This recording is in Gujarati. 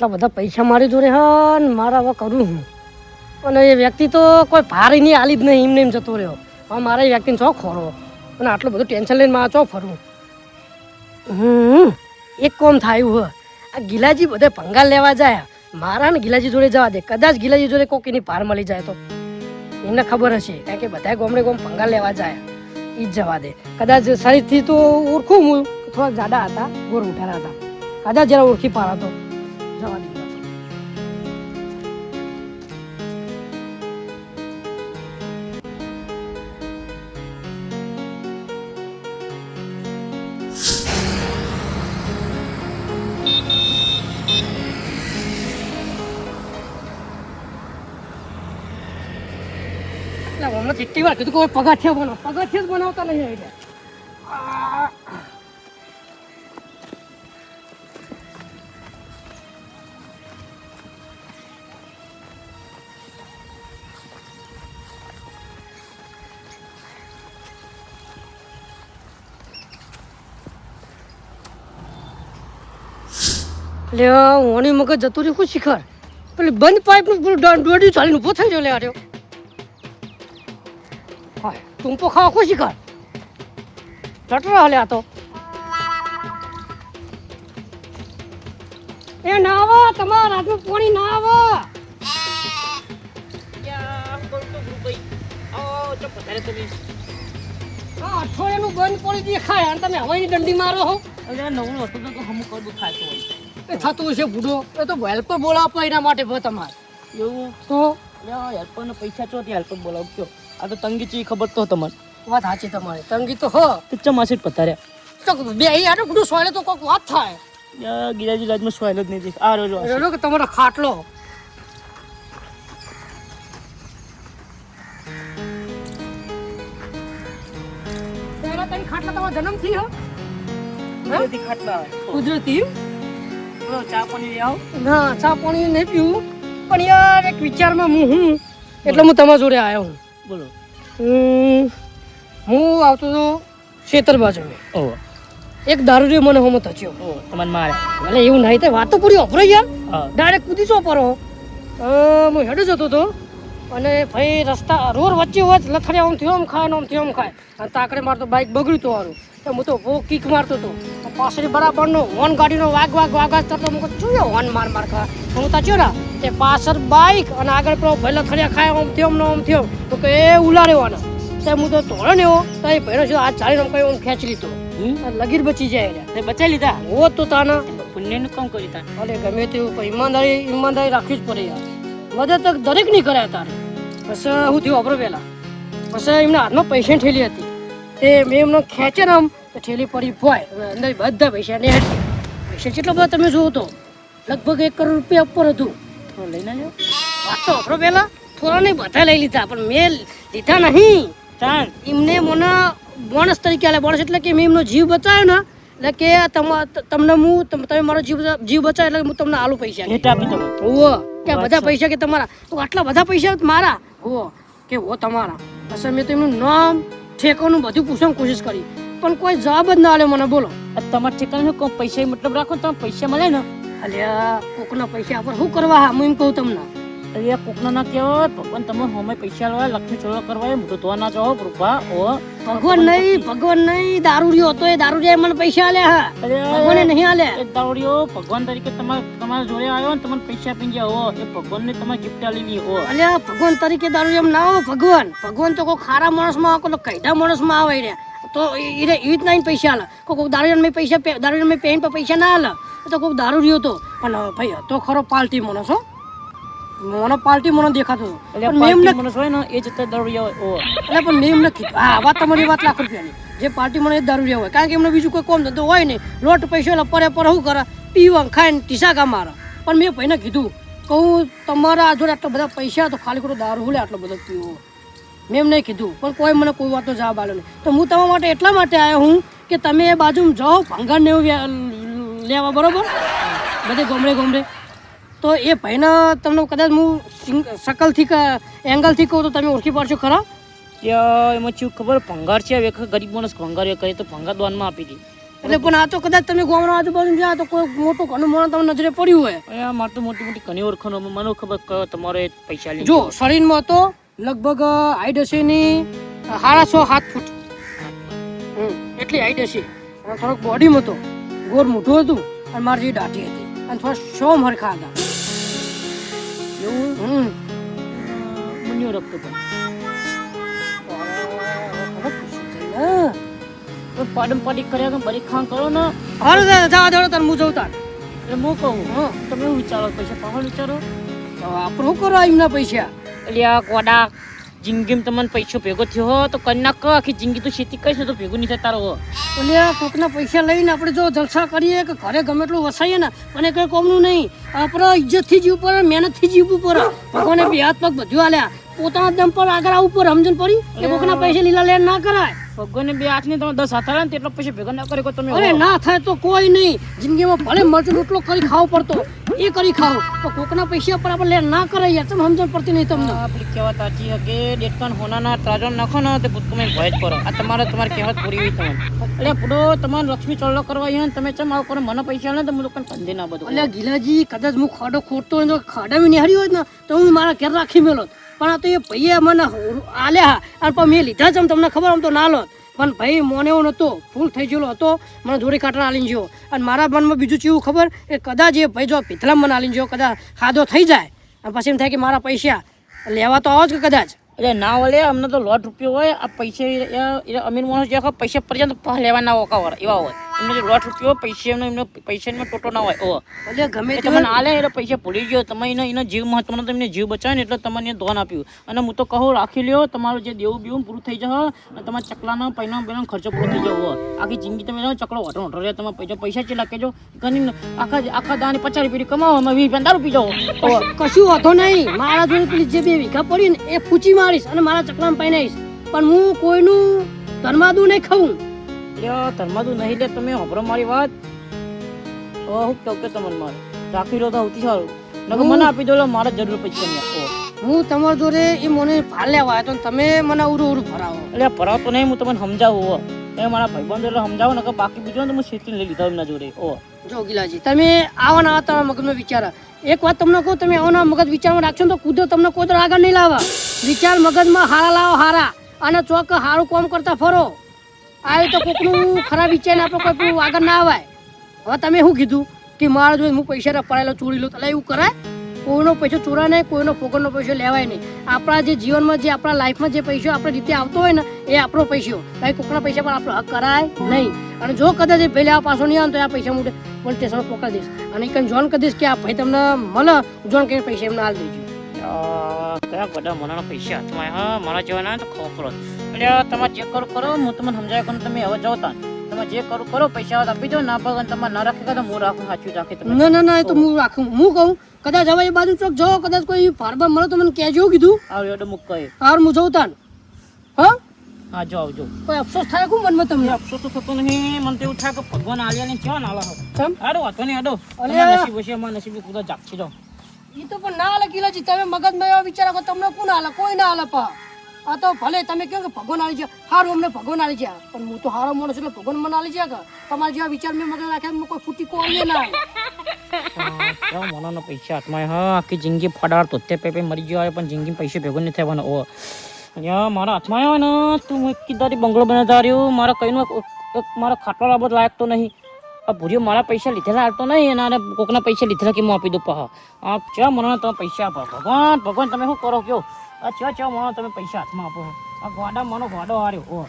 આટલા બધા પૈસા મારી જોડે હ ને મારા હવે કરું હું અને એ વ્યક્તિ તો કોઈ ભારે નહીં આલી જ નહીં એમને એમ જતો રહ્યો. હવે મારા એ વ્યક્તિને ચો ખોરો અને આટલું બધું ટેન્શન લઈને મારે ચો ફરવું. એક કોમ થયું હ આ ગિલાજી બધે ભંગાર લેવા જાય મારા ને ગિલાજી જોડે જવા દે. કદાચ ગિલાજી જોડે કોક એની પાર મળી જાય તો એમને ખબર હશે કારણ કે બધા ગોમડે ગોમ ભંગાર લેવા જાય એ જ જવા દે. કદાચ શરીરથી તો ઓળખું હું થોડાક જાડા હતા ગોર ઉઠારા હતા કદાચ જરા ઓળખી પાડો તો જવા દે. હમણાં જેટલી વાર કીધું કે પગથિયા બનાવો પગથિયા જ બનાવતા નહીં એટલે ઓની મગજ જતું રહ્યું શિખર પેલી બંધ પાઇપનું પેલું દોડ્યું ચાલીને ઊભો થઈ ગયો લે આર્યો. ટૂંપો ખાવા ખુશી કર ચટરો હલ્યા તો એ ના આવો તમારા રાજુ પાણી ના આવો અઠવાડિયાનું બંધ પાણી દેખાય અને તમે હવાની દંડી મારો હો. નવું હતું તો હમું કરવું ખાતો હોય એ થતું હશે બુઢો એ તો હેલ્પર બોલાવો એના માટે ભાઈ તમારે એવું તો હેલ્પરને પૈસા ચોથી હેલ્પર બોલાવજો. આ તો તંગી ચી ખબર તો તમારે વાત સાચી તમારી તંગી તો હ ચમાસી પતાર્યા તો બે યાર બુઢું સોયલે તો કોઈક વાત થાય. ગિરાજી રાજમાં સોયલ જ નહીં દેખ આ રહ્યો કે તમારો ખાટલો ખાટલા તમારો જન્મ થી હો ખાટલા કુદરતી ચા પાણી આવો ના ચા પાણી નહીં પીવું પણ યાર એક વિચારમાં હું એટલે હું તમારા જોડે આવ્યો હું. બોલો. હું આવતો હતો ખેતર બાજુ એક દારૂડિયો મને હોમો થચ્યો તમને મારે એટલે એવું નહીં થાય વાત તો પૂરી અભરો યાર ડાયરેક્ટ કૂદી ચો પરો હું હેડો જતો હતો અને ભાઈ રસ્તા રોડ વચ્ચે વચ્ચે લથડિયા આમ થયો આમ ખાય અને તાકડે મારતો બાઇક બગડ્યું હતું વારું તો હું તો બહુ કિક મારતો હતો પાછળ બરાબરનો હોર્ન ગાડીનો વાગ કરતો હું જોયો હોર્ન માર ખા હું તાચ્યો ને તે પાછળ બાઇક અને આગળ પેલો ભાઈ લથડિયા ખાય આમ થયો તો કે એ ઉલાડ્યો તે હું તો તોડ્યો ને એવો તો એ ભાઈનો છે આ ચાલીને કઈ હું ખેંચી લીધો લગીર બચી જાય તે બચાવી લીધા હો તો તાના પુણ્યનું કામ કર્યું તા અરે ગમે તેવું ઈમાનદારી રાખવી જ પડે યાર મદદ તો દરેક નહીં કરે તારે. પછી હું થયું વાપરો પહેલાં પછી એમના હાથમાં પૈસા ઠેલી હતી તે મેં એમને ખેંચે ને આમ તો ઠેલી પડી ભોય અંદર બધા પૈસા ને પૈસા કેટલા બધા તમે જોવો તો લગભગ 1 કરોડ રૂપિયા ઉપર હતું. લઈને જાઓ વાત તો વાપરો પહેલાં થોડા નહીં બધા લઈ લીધા પણ મેં લીધા નહીં. એમને મને બોનસ તરીકે આલે બોનસ એટલે કે મેં એમનો જીવ બચાવ્યો ને એટલે કે તમને તમે મારો જીવ બચાવ્યો એટલે હું તમને આલુ પૈસા ભેટ આપી તમે હો કે બધા પૈસા કે તમારા તો આટલા બધા પૈસા મારા હો કે હો તમારા. પછી મેં તો એમનું નામ ઠેકાનું બધું પૂછવાની કોશિશ કરી પણ કોઈ જવાબ જ ના આલે મને. બોલો તમારે ઠેકાનું કોઈ પૈસા મતલબ રાખો તમે પૈસા મળે ને અલ્યા કોકના પૈસા આપણે શું કરવા હું એમ કહું તમને અરે કોકના ના કહેવાય ભગવાન તમે હમે પૈસા લેવાય લક્ષ્મી ચોરા કરવા મોટો તો ના જાઓ રૂપા ઓ ભગવાન નહીં દારૂડિયો હતો એ દારૂડિયા મને પૈસા આલ્યા હા ભગવાને નહીં આલ્યા. એ દારૂડિયો ભગવાન તરીકે તમારા જોડે આવ્યો ને તમને પૈસા આપી ગયા હો એ ભગવાનને તમે ગિફ્ટ આલી હો. અલ્યા ભગવાન તરીકે દારૂડિયા ના આવે ભગવાન તો કોઈ ખારા માણસમાં આવે કોઈ કઈડા માણસમાં આવે રહ્યા તો એ રીતના પૈસા આલે કોઈ દારૂડિયા મેં પેન પર પૈસા ના આલે તો કોઈ દારૂડિયો હતો પણ ભાઈ હતો ખરો પાલટી માણસ હો મને પાલટી મને દેખાતો એ જતા દારૂડિયા હોય એટલે પણ મેં એમને કીધું હા વાત તમારી વાત લાખ રૂપિયાની જે પાર્ટી મને દારૂડિયા હોય કારણ કે એમને બીજું કોઈ કોમ ધંધો હોય નહીં લોટ પૈસા એટલે પરે શું કરે પીવા ખાઈને ટીસાકા મારે પણ મેં ભાઈને કીધું કહું તમારા જોડે આટલા બધા પૈસા તો ખાલી ખોટો દારૂ હોય આટલો બધો પીવો મેં એમ નહીં કીધું પણ કોઈ મને કોઈ વાતનો જવાબ આવ્યો નહીં. તો હું તમારા માટે એટલા માટે આવ્યો હું કે તમે એ બાજુમાં જાઓ ભંગારને એવું લેવા બરોબર બધે ગોમડે તો એ ભાઈને તમને કદાચ હું શકલથી એંગલથી કહું તો તમે ઓળખી પાડશો ખરા? એમાં શું ખબર ભંગાર છે ગરીબ માણસ ભંગાર કરે તો ભંગાર દાનમાં આપી હતી એટલે પણ આ તો કદાચ તમે ગામના આજુબાજુ જ્યાં તો કોઈ મોટું ઘણું મોણું તમને નજરે પડ્યું હોય. અહીંયા મારે તો મોટી મોટી ઘણી ઓળખાણો મને ખબર કયો તમારે પૈસા લઈ જો શરીરમાં તો લગભગ હાઈટ હશે ની 6.5-7 ફૂટ. એટલી હાઈટ હશે. અને થોડોક બોડીમાં તો ગોર મોઢું હતું અને મારી જેવી દાઢી હતી અને થોડા શોમ હરખા હતા. એવું મુનિયો રખતો પણ પાડમ પાડી કર્યા કે બરી ખાં કરો ને હાલો જવા દો તાર હું જઉં તાર. એટલે હું કહું તમે શું વિચારો પૈસા પાવા વિચારો તો આપણે શું કરો એમના પૈસા? એટલે આ કોડા જિંદગીમાં તમને પૈસો ભેગો થયો હો તો કરી નાખ આખી જિંદગી તો ખેતી કરીશ ને તો ભેગું નહીં થતા રહો. એટલે આ કોકના પૈસા લઈને આપણે જો જલસા કરીએ કે ઘરે ગમે એટલું વસાઈએ ને પણ એ કઈ કોમનું નહીં. આપણે ઇજ્જતથી જીવવું પડે, મહેનતથી જીવવું પડે. ભગવાને બે હાથ પગ બધું આલ્યા, પોતાના દમ પર આગળ આવવું પડે. સમજણ પડી? એ કોકના પૈસા લીલા લેણ ના કરાય. ભગવાને બે હાથ ને તમે 10 હાથ આલે ને તેટલો પૈસા ભેગા ના કરે તમે. અરે ના થાય તો કોઈ નહીં. જિંદગીમાં ભલે મરચું રોટલો કરી ખાવો પડતો એ કરી ખાવ તો કોકના પૈસા પર આપણે લેણ ના કરાય યાર. તમે સમજણ પડતી નહીં તમને. આપણી કહેવત સાચી છે કે ડેટકાન હોનાના ત્રાજો નાખો ને તે ભૂતકમે ભય જ કરો. આ તમારી કહેવત પૂરી હોય તમે. એટલે પૂરો તમારે લક્ષ્મી ચલ્લો કરવા છે ને તમે ચમ આવું કરો મને પૈસા લે તો હું લોકોને કંધે ના બધું. એટલે ગીલાજી કદાચ હું ખાડો ખોટતો હોય તો ખાડામાં નિહાળી હોત ને તો હું મારા ઘેર રાખી મેલો. પણ આ તો એ ભાઈએ મને આલ્યા અને પણ મેં લીધા છે તમને ખબર આમ તો ના લોત. પણ ભાઈ મોને એવો નહોતો, ફૂલ થઈ ગયેલો હતો, મને દોરી કાંટા આલીને ગયો. અને મારા મનમાં બીજું ચેવું ખબર કે કદાચ એ ભાઈ જો ભીતલામ મને આલીને ગયો કદાચ ખાધો થઈ જાય અને પછી એમ થાય કે મારા પૈસા લેવા તો આવો જ કે કદાચ. એટલે ના વળે અમને તો $100 હોય આ પૈસા અમીર માણસ જે પૈસા પડી જાય તો લેવા ના હોકા એવા હોય. એમને જે $100 પૈસા એમને પૈસા ટોટો ના હોય. એટલે ગમે તે તમને આલે એટલે પૈસા ભૂલી ગયો તમે એના જીવ મહત્વનો તમને જીવ બચાવે ને એટલે તમને ધોન આપ્યું. અને હું તો કહું રાખી લ્યો તમારું જે દેવું બેવું પૂરું થઈ જશે અને તમારા ચકલાનો પૈનો પેનો ખર્ચો પૂરો થઈ જવો. આખી જિંદગી તમે ચકલો ઓટો રહે તમે પૈસા ચેલા કેજો ઘણી આખા દાને 50 રૂપિયા કમાવો અમે 20 દારૂ પી જાઓ. કશું વાંધો નહીં. મારા જોડે પેલી જે 2 વીઘા પડી ને એ પૂછી મારીશ અને મારા ચકલામાં પૈનાઈશ. પણ હું કોઈનું ધર્માદું નહીં ખાવું. ધર્માદું નહીં લે તમે હોભરો મારી વાત. હું કહું કે તમને મારે રાખી લો તો સૌથી સારું. નકર મને આપી દો મારે જરૂર પૈસા નહીં આપો. હું તમારા જોડે એ મને ભાર લેવા આવ્યો તો તમે મને ઉરું ભરાવો. એટલે ભરાવતો નહીં હું તમને સમજાવું. એ મારા ભાઈબંધો એટલે સમજાવો ને બાકી બીજું તો હું શીખી લઈ લીધા એમના જોડે. જો ગિલાજી તમે આવા ના તમારા મગજમાં વિચાર. એક વાત તમને કહું, તમે આવાના મગજ વિચારમાં રાખશો ને તો કુદરત તમને કોઈ તો આગળ નહીં લાવવા. વિચાર મગજમાં હારા લાવો હારા અને ચોક સારું કામ કરતા ફરો. આ તો કોકનું ખરાબ વિચારને આપણે કોઈ આગળ ના આવાય. હવે તમે શું કીધું કે મારા જોડે હું પૈસા રપાડેલો ચોરી લો એટલે એવું કરાય? કોઈનો પૈસો ચોરાય નહીં, કોઈનો ફોગરનો પૈસો લેવાય નહીં. આપણા જે જીવનમાં જે આપણા લાઈફમાં જે પૈસો આપણે રીતે આવતો હોય ને એ આપણો પૈસો. ભાઈ કોકના પૈસા પર આપણો હક કરાય નહીં. અને જો કદાચ એ ભાઈ લેવા પાછો નહીં આવે તો આ પૈસા હું પોલીસ સ્ટેશનમાં પકડી દઈશ અને એક જોન કરી દઈશ કે આ ભાઈ તમને મળે જોન કરીને પૈસા એમને હાલ દેજો. કયા બધા મનાના પૈસા હાથમાં હા મારા જેવા ના તો ખબર પડે. એટલે તમે જે કરો હું તમને સમજાય કરું. તમે હવે જાઓ તા તમે જે કરો પૈસા આપી દો ના પગ તમારે ના રાખે તો હું રાખું સાચું રાખે તમે. ના એ તો હું રાખું. હું કહું કદાચ હવે એ બાજુ ચોક જાઓ કદાચ કોઈ ફાર્મર મળે તો મને કહેજો કીધું. આવ્યો એટલે મુક કહે હાર હું જઉં તાન. હા જો આવજો. કોઈ અફસોસ થાય કોણ મનમાં તમને? અફસોસ તો થતો નહીં. મને તો એવું થાય કે ભગવાન આલ્યા ને ક્યાં નાલા હોય. કેમ? હાડો વાતો નહીં હાડો. નસીબ હશે અમારા નસીબ કુદા જાગશે જાઓ. એ તો પણ ના હાલે કિલાજી. તમે મગજમાં એવા વિચારો કે તમને કોણ હાલે? કોઈ ના હાલે પા. આ તો ભલે તમે કહો કે ભગવાન આલી છે હારું અમને ભગવાન આલી છે પણ હું તો હારો માણસ એટલે ભગવાન મને આલી છે કે તમારા જેવા વિચાર મેં મગજ રાખ્યા કોઈ ફૂટી કોઈ ના આવે. મનાના પૈસા હાથમાં હા આખી જિંદગી ફડાર તો તે પેપે મરી ગયો પણ જિંદગી પૈસા ભેગો નહીં થવાનો. અહીંયા મારા હાથમાં આવ્યો ને તું કીધારી બંગલો બનાવતા રહ્યું મારા કઈનું મારા ખાટલા બાબત લાયક તો નહીં. આ ભૂરીઓ મારા પૈસા લીધેલા આવતો નહીં અને કોકના પૈસા લીધેલા કે હું આપી દઉં પહા. આ ચા મને તમે પૈસા આપો. ભગવાન તમે શું કરો કયો? આ ચા મને તમે પૈસા હાથમાં આપો. આ ગોડા મનો ગોડો હાર્યો.